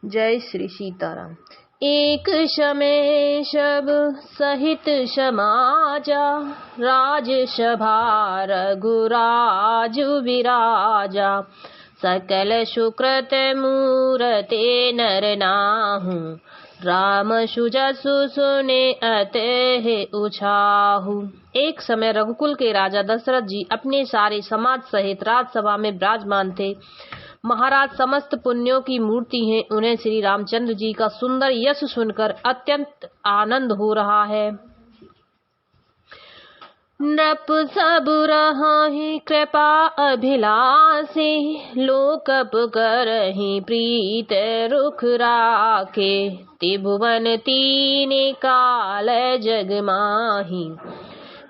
जय श्री सीताराम। एक समय शब सहित समाजा, राजसभा रघुराज विराजा। सकल सुकृत मूरते नर नाहु, राम सुजसु सुने अतः उछाहु। एक समय रघुकुल के राजा दशरथ जी अपने सारे समाज सहित राजसभा में विराजमान थे। महाराज समस्त पुण्यों की मूर्ति हैं। उन्हें श्री रामचंद्र जी का सुंदर यश सुनकर अत्यंत आनंद हो रहा है। नृप सब रहाहि कृपा अभिलाषे, लोकप करहि प्रीत रुख राखे। त्रिभुवन तीन काल जग माहि,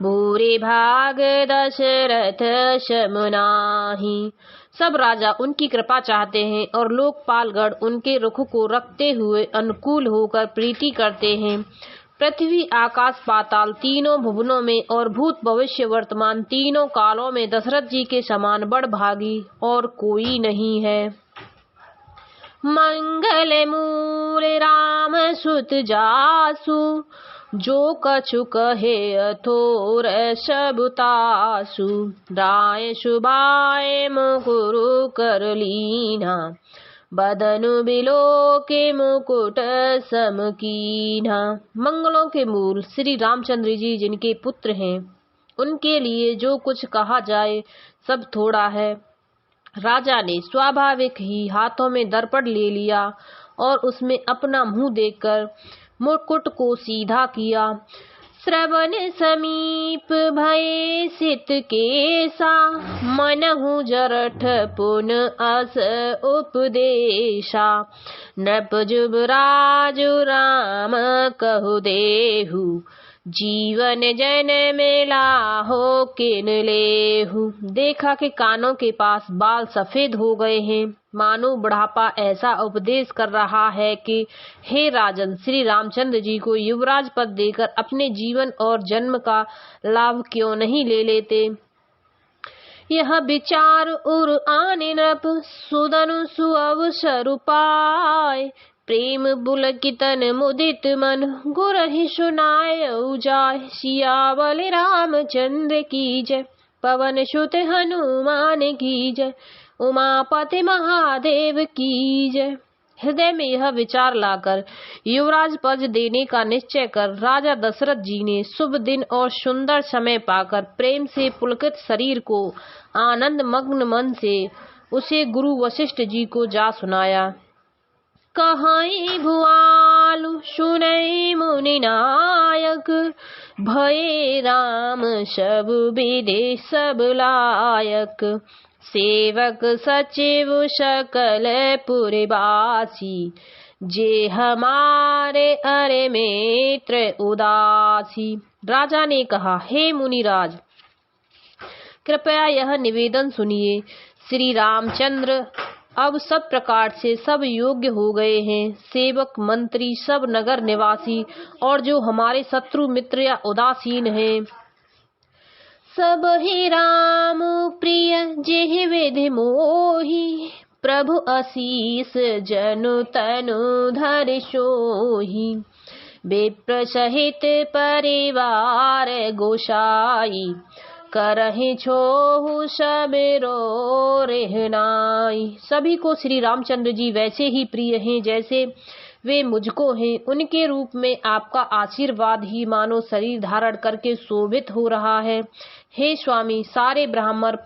भूरि भाग दशरथ समुनाहि। सब राजा उनकी कृपा चाहते हैं और लोकपालगण उनके रुख को रखते हुए अनुकूल होकर प्रीति करते हैं। पृथ्वी आकाश पाताल तीनों भुवनों में और भूत भविष्य वर्तमान तीनों कालों में दशरथ जी के समान बड़भागी और कोई नहीं है। मंगल मूल राम सुत जासु, जो कछु कहे अथोर सबुतासु। राय सुबाय मुकुरु कर लीना, बदनु बिलो के मुकुट समकीना। मंगलों के मूल श्री रामचंद्र जी जिनके पुत्र हैं, उनके लिए जो कुछ कहा जाए सब थोड़ा है। राजा ने स्वाभाविक ही हाथों में दर्पण ले लिया और उसमें अपना मुंह देखकर मुकुट को सीधा किया। श्रवण समीप भये सित केसा, मनहु जरठ पुन अस उपदेशा। नृप जुबराजु राम कहु देहु, जीवन जन मिला हो किन लेहु। देखा कि कानों के पास बाल सफेद हो गए हैं, मानो बुढ़ापा ऐसा उपदेश कर रहा है कि हे राजन, श्री रामचंद्र जी को युवराज पद देकर अपने जीवन और जन्म का लाभ क्यों नहीं ले लेते। यह विचार उर आने नृप सुदनु सुअवसर पाय। प्रेम पुलकितन मुदित मन, गुरहि सुनाय जाय। सियावल रामचंद्र की जय, पवन सुत हनुमान की जय। उमापति महादेव की जय। हृदय में यह विचार लाकर युवराज पद देने का निश्चय कर राजा दशरथ जी ने शुभ दिन और सुंदर समय पाकर प्रेम से पुलकित शरीर को आनंद मग्न मन से उसे गुरु वशिष्ठ जी को जा सुनाया। कहाई भुआलु सुनई मुनि नायक, भये राम सब विधि सब लायक। सेवक सचिव सकल पुरवासी, जे हमारे अरे मित्र उदासी। राजा ने कहा, हे मुनिराज, कृपया यह निवेदन सुनिए। श्री रामचंद्र अब सब प्रकार से सब योग्य हो गए हैं। सेवक मंत्री सब नगर निवासी और जो हमारे शत्रु मित्र या उदासीन हैं, सब ही राम प्रिय जेहि विधि मोहि। प्रभु आशीष जनु तनु धरि सोहि, विप्र सहित परिवार गोसाई। करहि छोहु सबेरो रहनाई। सभी को श्री रामचंद्र जी वैसे ही प्रिय हैं जैसे वे मुझको हैं। उनके रूप में आपका आशीर्वाद ही मानो शरीर धारण करके शोभित हो रहा है। हे स्वामी, सारे ब्राह्मण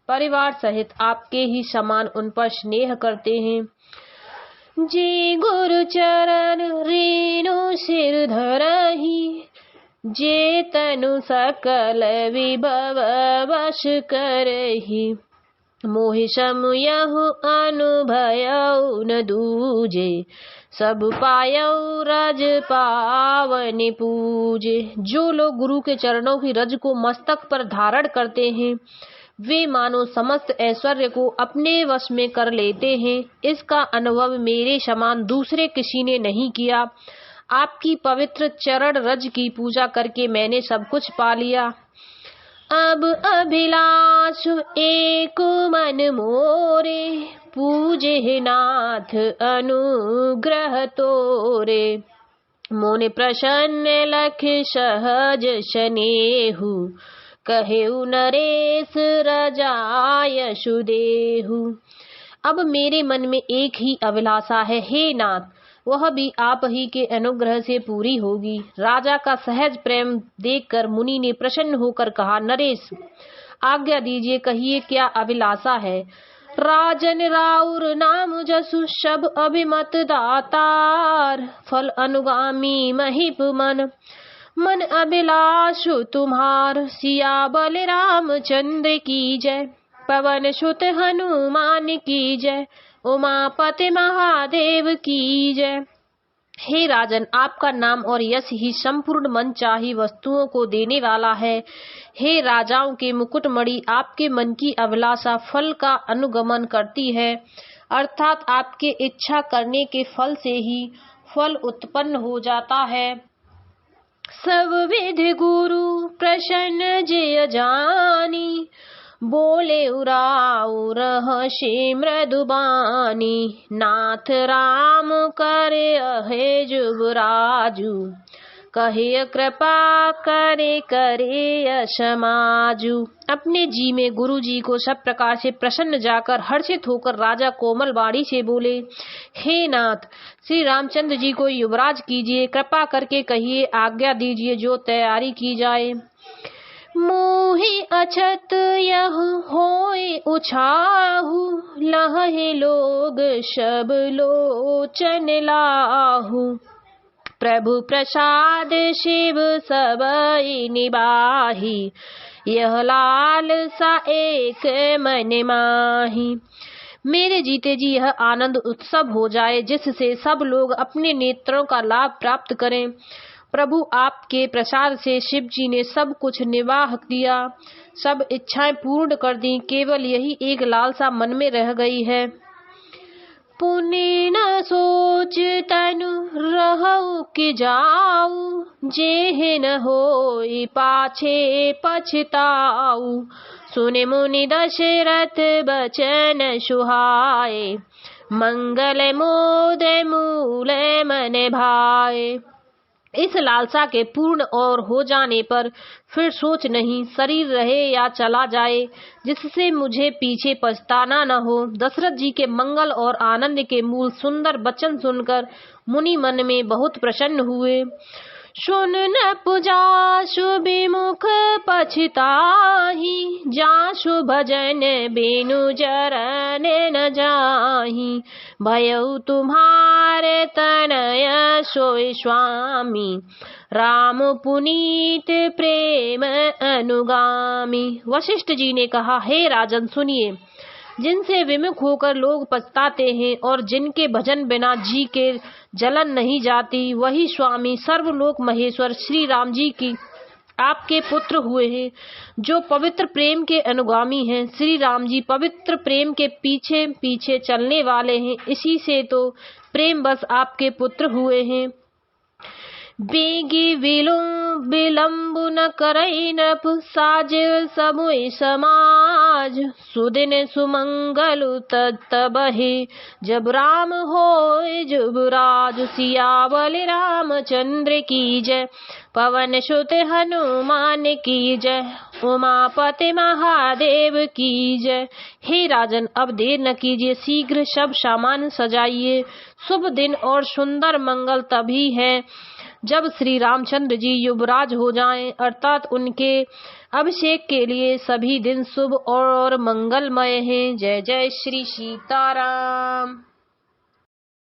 परिवार सहित आपके ही समान उन पर स्नेह करते हैं। जे गुरु चरण रेणु सिर धरहि, जे तनु सकल विभव वश करहि। मोहि समयहु अनुभयउ न दूजे, सब पायउ रज पावन पूजे। जो लोग गुरु के चरणों की रज को मस्तक पर धारण करते हैं, वे मानो समस्त ऐश्वर्य को अपने वश में कर लेते हैं। इसका अनुभव मेरे समान दूसरे किसी ने नहीं किया। आपकी पवित्र चरण रज की पूजा करके मैंने सब कुछ पा लिया। अब अभिलाषु एक मन मोरे, पूजे नाथ अनुग्रह तोरे। मोने प्रसन्न लख सहज स्नेहु, कहेउ नरेश रजाय सुदेहु। अब मेरे मन में एक ही अभिलाषा है हे नाथ, वह भी आप ही के अनुग्रह से पूरी होगी। राजा का सहज प्रेम देखकर मुनि ने प्रसन्न होकर कहा, नरेश आज्ञा दीजिए, कहिए क्या अभिलाषा है। राजन राउर नाम जसु, सब अभिमत दातार, फल अनुगामी महिप मन, मन अभिलाषु तुम्हार। सिया बलराम चंद्र की जय, पवन सुत हनुमान की जय, उमापति महादेव की जय। हे राजन, आपका नाम और यश ही संपूर्ण मन चाही वस्तुओं को देने वाला है। हे राजाओं के मुकुटमणि, आपके मन की अभिलाषा फल का अनुगमन करती है, अर्थात आपके इच्छा करने के फल से ही फल उत्पन्न हो जाता है। सब विधि गुरु प्रसन्न जय जानी, बोले उराऊ रहस्य मृदुबानी। नाथ राम करे अहे जुबराजू, कहे कृपा करे करे समाजू। अपने जी में गुरु जी को सब प्रकार से प्रसन्न जाकर हर्षित होकर राजा कोमल वाणी से बोले, हे नाथ श्री रामचंद्र जी को युवराज कीजिए, कृपा करके कहिए, आज्ञा दीजिए जो तैयारी की जाए। मोहि अछत यह होय उछाहु, लहे लोग सब लोचन लाहु। प्रभु प्रसाद शिव सबई निबाही, यह लाल सा एक मन माही। मेरे जीते जी यह आनंद उत्सव हो जाए, जिससे सब लोग अपने नेत्रों का लाभ प्राप्त करें। प्रभु आपके प्रसाद से शिव जी ने सब कुछ निवाह दिया, सब इच्छाएं पूर्ण कर दी, केवल यही एक लालसा मन में रह गई है। पुण्य न सोच तनु रहु कि जाऊ, जेह न होई पाछे पछताऊ। सुने मुनि दशरथ बचन सुहाए, मंगल मोद मूल मन भाए। इस लालसा के पूर्ण और हो जाने पर फिर सोच नहीं, शरीर रहे या चला जाए, जिससे मुझे पीछे पछताना न हो। दशरथ जी के मंगल और आनंद के मूल सुंदर वचन सुनकर मुनि मन में बहुत प्रसन्न हुए। सुन न पुजासु विमुख पछताही, जासु भजन बिनु जरन न जाही। भयउ तुम्हारे तनय सोई स्वामी, राम पुनीत प्रेम अनुगामी। वशिष्ठ जी ने कहा, हे राजन सुनिए, जिनसे विमुख होकर लोग पछताते हैं और जिनके भजन बिना जी के जलन नहीं जाती, वही स्वामी सर्वलोक महेश्वर श्री राम जी की आपके पुत्र हुए हैं, जो पवित्र प्रेम के अनुगामी हैं। श्री राम जी पवित्र प्रेम के पीछे पीछे चलने वाले हैं, इसी से तो प्रेम बस आपके पुत्र हुए हैं। बेगी विलंब न करई नप, साजिल समूह समाज। सुदिन सुमंगल तबहि, जब राम होय जुबराज। सियावल राम चंद्र की जय, पवन सुत हनुमान की जय, उमापति महादेव की जय। हे राजन, अब देर न कीजिए, शीघ्र सब सामान सजाइए। शुभ दिन और सुंदर मंगल तभी है जब श्री रामचंद्र जी युवराज हो जाएं, अर्थात उनके अभिषेक के लिए सभी दिन शुभ और मंगलमय हैं। जय जय श्री सीताराम।